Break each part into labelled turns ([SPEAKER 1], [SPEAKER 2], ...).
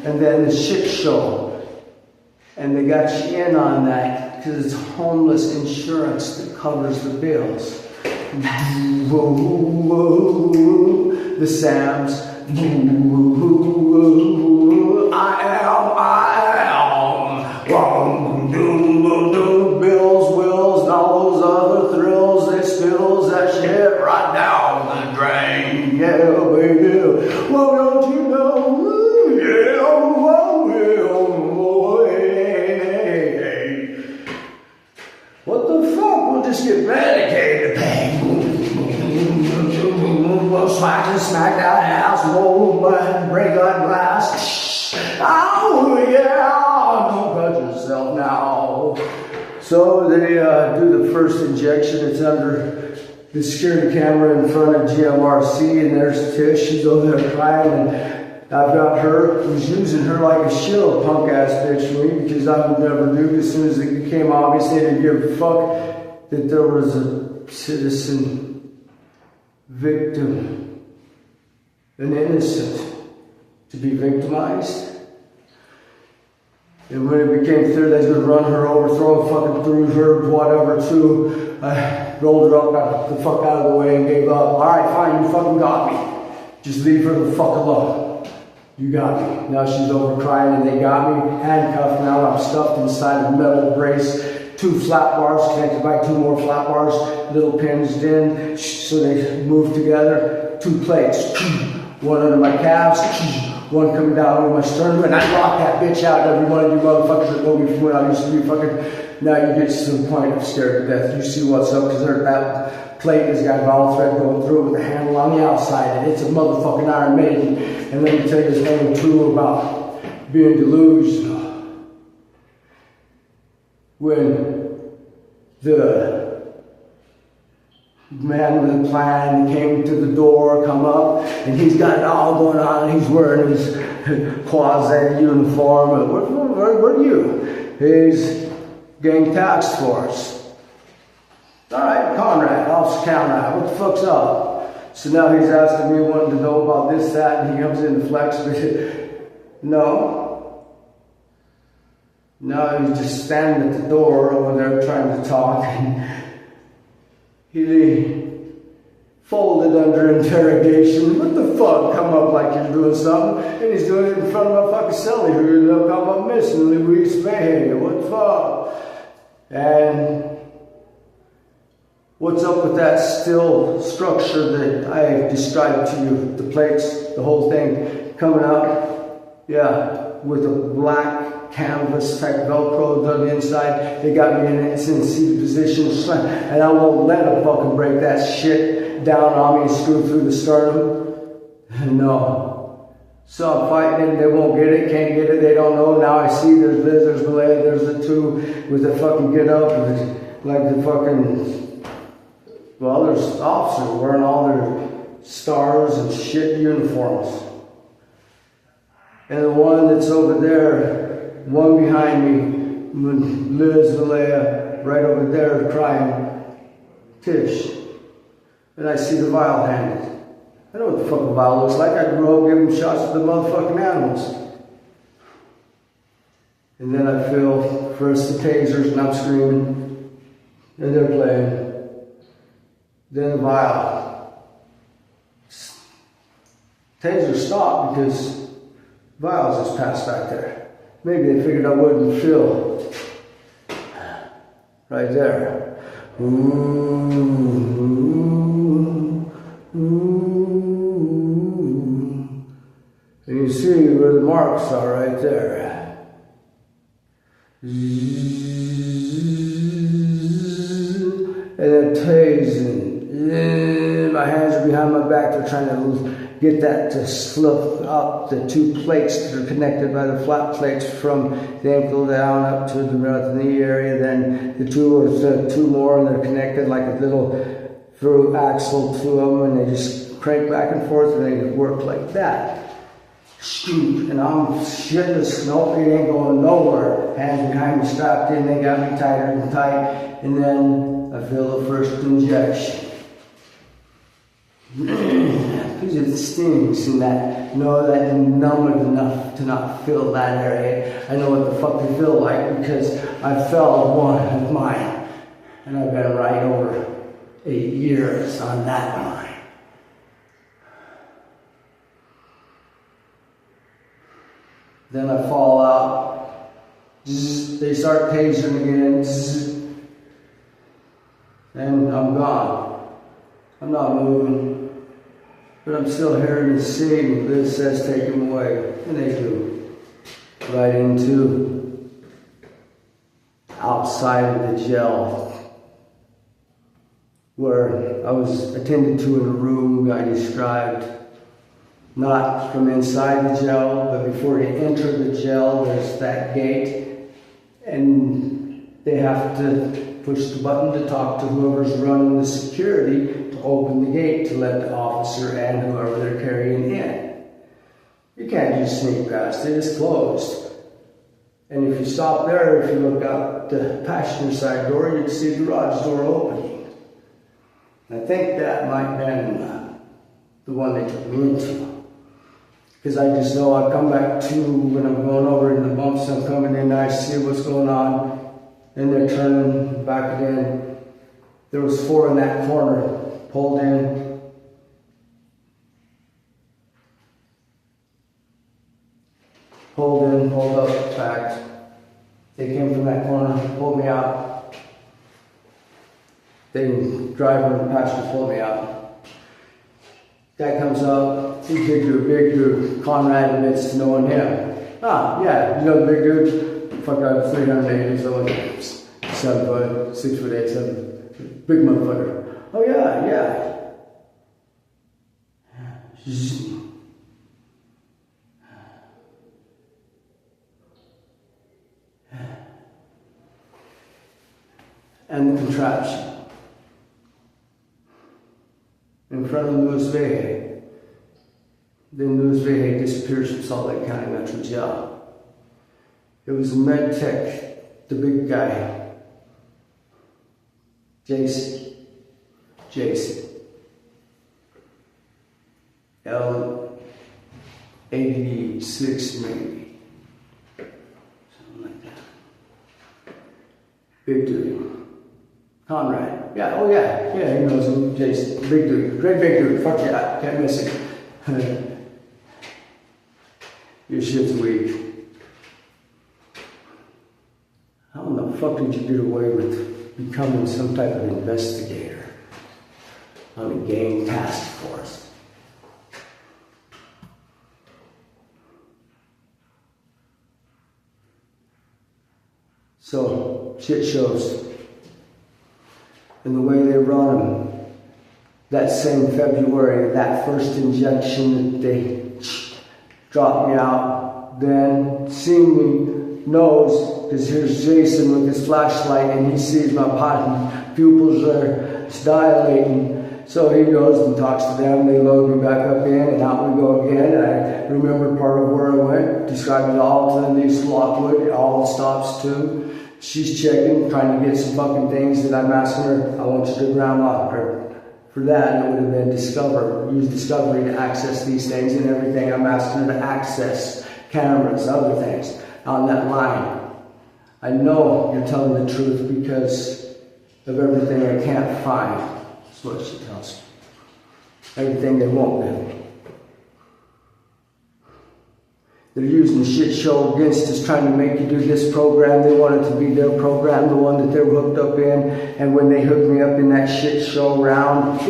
[SPEAKER 1] and then the shit show. And they got you in on that because it's homeless insurance that covers the bills. The Sams. I am. Bills, wills, and all those other thrills. They spills that shit right down the drain. Yeah, baby. Well, don't you know? Yeah, what the fuck? We'll just get medicated. We'll smack that ass, roll, break that glass. Oh yeah, don't cut yourself now. So they do the first injection. It's under the security camera in front of GMRC, and there's Tish. She's over there crying, and I've got her. I was using her like a shield, punk ass bitch for me, because I would never do. As soon as it became obvious, they didn't give a fuck that there was a citizen victim, an innocent, to be victimized. And when it became clear they was going to run her over, throw fucking through her, whatever, too, I rolled her up, got the fuck out of the way, and gave up. All right, fine, you fucking got me. Just leave her the fuck alone. You got me. Now she's over crying, and they got me handcuffed. Now I'm stuffed inside a metal brace. 2 flat bars connected by 2 more flat bars, little pins in, so they move together. 2 plates, one under my calves, one coming down over my sternum, and I lock that bitch out. Every one of you motherfuckers that know me from when I used to be fucking. Now you get to the point of scared to death. You see what's up, because that plate has got a ball thread going through it with a handle on the outside, and it's a motherfucking Iron Maiden. And let me tell you this thing too about being delusional. When the man with a plan came to the door, come up, and he's got it all going on, and he's wearing his quasi uniform. Where are you? He's gang task force. All right, Conrad, Officer Conrad, what the fuck's up? So now he's asking me, wanting to know about this, that, and he comes in to flex. No. Now he's just standing at the door over there trying to talk, and he folded under interrogation. What the fuck? Come up like you're doing something, and he's doing it in front of my fucking celly who they'll come up missing, Louise Fahey. What the fuck? And what's up with that steel structure that I described to you? The plates, the whole thing coming up, yeah, with a black canvas type Velcro on the inside. They got me in it, it's in seated position, and I won't let them fucking break that shit down on me and screw through the sternum. No. So I'm fighting it, they won't get it, can't get it, they don't know. Now I see there's Liz, there's Malaya, there's the 2 with the fucking get up, like the fucking, well, there's officers wearing all their stars and shit uniforms. And the one that's over there, one behind me, Liz, Malaya, right over there crying, Tish. And I see the vial handed. I know what the fuck a vial looks like. I grew up giving shots to the motherfucking animals. And then I feel first the tasers, and I'm screaming, and they're playing. Then the vial. Taser stopped because vials just passed back there. Maybe they figured I wouldn't feel. Right there. Ooh, ooh. And you see where the marks are right there. And they're tasing. My hands are behind my back. They're trying to get that to slip up the 2 plates that are connected by the flat plates from the ankle down up to the knee area. Then the 2 more, and they're connected like a little through axle to them, and they just crank back and forth, and they work like that. Shoot, and I'm shitless. Nope, it ain't going nowhere. Hands behind me strapped in, they got me tighter and tight, and then I feel the first injection. Because it stings and that, no, that didn't numb it enough to not feel that area. I know what the fuck they feel like because I fell one of mine. And I've been right over 8 years on that line. Then I fall out. They start tasing again. And I'm gone. I'm not moving. But I'm still hearing and seeing this says take him away. And they do. Right into outside of the jail. Where I was attended to in a room I described. Not from inside the jail, but before you enter the jail, there's that gate. And they have to push the button to talk to whoever's running the security to open the gate to let the officer and whoever they're carrying in. You can't just sneak past it, it's closed. And if you stop there, if you look out the passenger side door, you can see the garage door opening. And I think that might have been the one they took me into. Because I just know I come back to when I'm going over in the bumps, I'm coming in, I see what's going on, and they're turning back again. There was 4 in that corner, pulled in. Pulled up, back. They came from that corner, pulled me out. The driver and the passenger pulled me out. Guy comes up, he's big dude, Conrad admits to knowing him. Ah, yeah, you know the big dude? Fuck, I'm 380, so 7 foot, 6 foot 8, 7, big motherfucker. Oh yeah. And the contraption. In front of Louis Veje. Then Louis Veje disappears from Salt Lake County Metro Jail. It was a med tech, the big guy. Jason. L86 maybe. Something like that. Big dude. Conrad. Yeah, oh yeah, he knows him. Jason. Big dude. Great big dude. Fuck yeah, can't miss him. Your shit's weak. How in the fuck did you get away with becoming some type of investigator on a gang task force? So, shit shows. And the way they run them, that same February, that first injection that they dropped me out, then seeing me knows, because here's Jason with his flashlight and he sees my pupils are dilating. So he goes and talks to them, they load me back up in and out we go again. And I remember part of where I went, described it all to Lisa Lockwood, all the stops too. She's checking, trying to get some fucking things that I'm asking her, I want you to ground lock her. For that, it would have been use Discovery to access these things and everything. I'm asking her to access cameras, other things on that line. I know you're telling the truth because of everything I can't find. That's what she tells me. Everything they won't do. They're using the shit show against us, trying to make you do this program. They want it to be their program, the one that they were hooked up in. And when they hooked me up in that shit show round,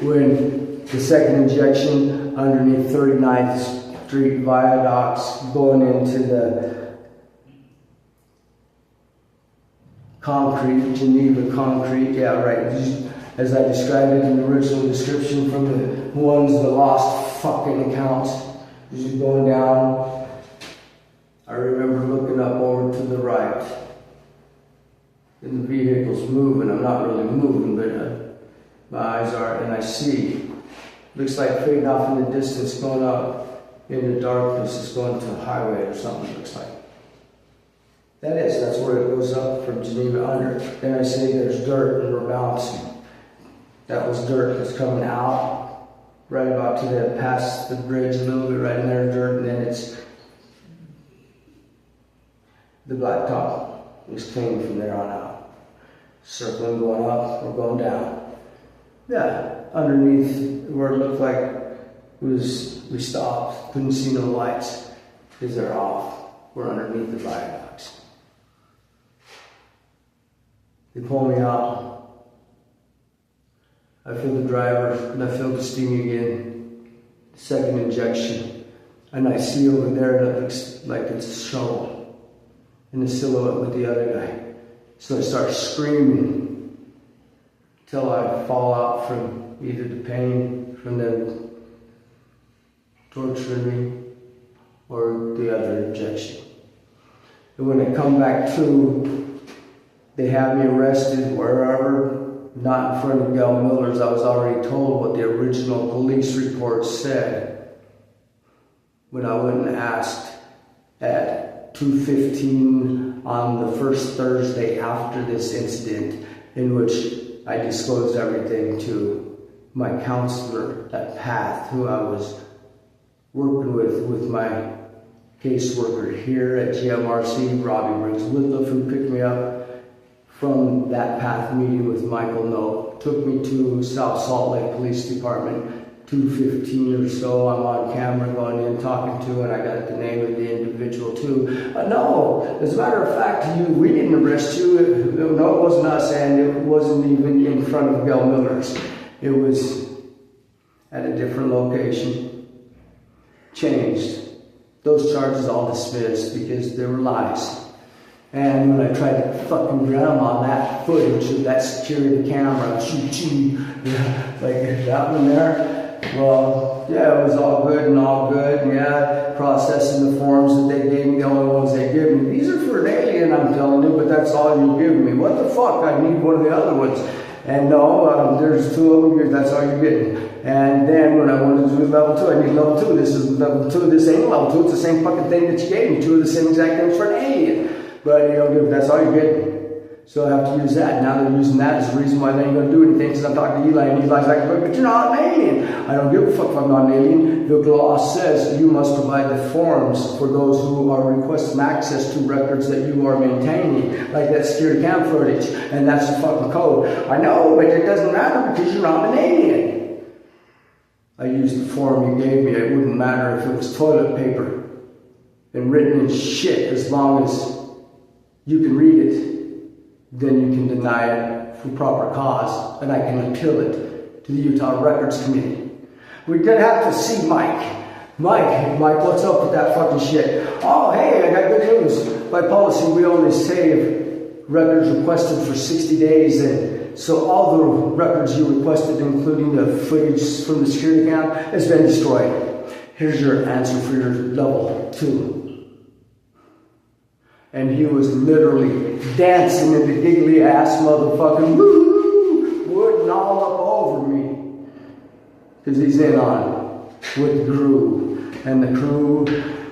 [SPEAKER 1] when the second injection underneath 39th Street viaducts going into the concrete, Geneva concrete, yeah, right. As I described it in the original description from the ones, the lost fucking accounts. Just going down. I remember looking up over to the right. And the vehicle's moving. I'm not really moving, but my eyes are, and I see. Looks like fading off in the distance, going up in the darkness. It's going to a highway or something, it looks like. That's where it goes up from Geneva under. Then I see there's dirt and we're bouncing. That was dirt that's coming out right about to the past the bridge a little bit, right in there, dirt, and then it's the blacktop is clean from there on out. Circling, going up or going down. Yeah, underneath where it looked like we stopped, couldn't see no lights because they're off. We're underneath the viaducts. They pull me out. I feel the driver, and I feel the steam again. Second injection. And I see over there that looks like it's a shovel in the silhouette with the other guy. So I start screaming till I fall out from either the pain from them torturing me or the other injection. And when I come back to, they have me arrested wherever, not in front of Gail Miller's. I was already told what the original police report said when I went and asked at 2:15 on the first Thursday after this incident, in which I disclosed everything to my counselor at PATH, who I was working with my caseworker here at GMRC, Robbie Briggs-Whitloff, who picked me up from that PATH meeting with Michael Noe, took me to South Salt Lake Police Department, 2:15 or so. I'm on camera going in, talking to, and I got the name of the individual too. No, as a matter of fact, we didn't arrest you. No, it wasn't us, and it wasn't even in front of Gail Miller's. It was at a different location. Changed. Those charges all dismissed because they were lies. And when I tried to fucking grandma that footage of that security camera, like that one there, well, yeah, it was all good and all good. And yeah, processing the forms that they gave me, the only ones they give me. These are for an alien, I'm telling you, but that's all you give me. What the fuck? I need one of the other ones. And no, there's two of them here, that's all you're getting. And then when I wanted to do level 2, I need level 2. This is level 2, this ain't level 2, it's the same fucking thing that you gave me. Two of the same exact things for an alien. But you don't give, that's all you're getting. So I have to use that. Now they're using that as the reason why they ain't going to do anything, because I'm talking to Eli, and Eli's like, but you're not an alien. I don't give a fuck if I'm not an alien. The law says you must provide the forms for those who are requesting access to records that you are maintaining, like that security cam footage, and that's the fucking code. I know, but it doesn't matter because you're not an alien. I used the form you gave me. It wouldn't matter if it was toilet paper and written in shit, as long as you can read it. Then you can deny it for proper cause, and I can appeal it to the Utah Records Committee. We're gonna have to see Mike. Mike, what's up with that fucking shit? Oh, hey, I got good news. By policy, we only save records requested for 60 days, and so all the records you requested, including the footage from the security cam, has been destroyed. Here's your answer for your level 2. And he was literally dancing in the giggly ass motherfucking woo, wooden all up over me. Because he's in on it with the crew. And the crew,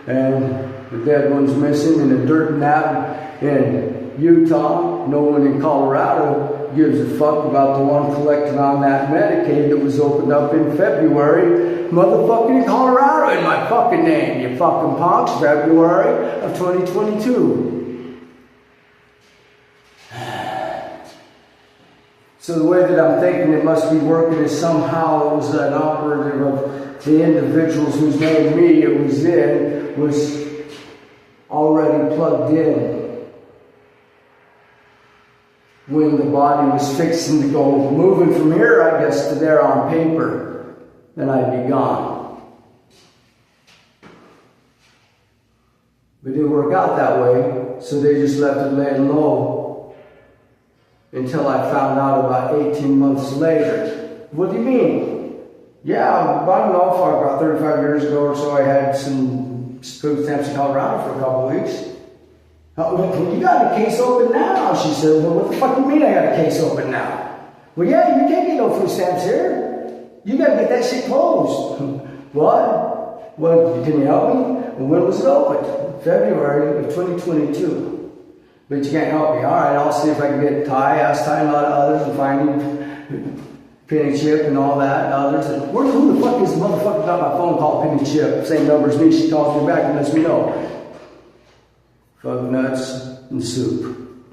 [SPEAKER 1] and the dead one's missing, and the dirt nap in Utah. No one in Colorado gives a fuck about the one collecting on that Medicaid that was opened up in February. Motherfucking in Colorado in my fucking name, you fucking punks. February of 2022. So the way that I'm thinking it must be working is somehow it was an operative of the individuals whose name it was already plugged in when the body was fixing to go, moving from here, I guess, to there on paper, then I'd be gone. But it didn't work out that way, so they just left it laying low until I found out about 18 months later. What do you mean? Yeah, I don't know, about 35 years ago or so, I had some food stamps in Colorado for a couple of weeks. Oh, you got a case open now, she said. Well, what the fuck do you mean I got a case open now? Well, yeah, you can't get no food stamps here. You gotta get that shit closed. What? Well, can you help me? Well, when was it open? February of 2022. But you can't help me. All right, I'll see if I can get Ty, ask Ty and a lot of others and find him. Penny Chip and all that. Others. And who the fuck is the motherfucker got my phone call Penny Chip? Same number as me. She calls me back and lets me know. Fuck nuts and soup.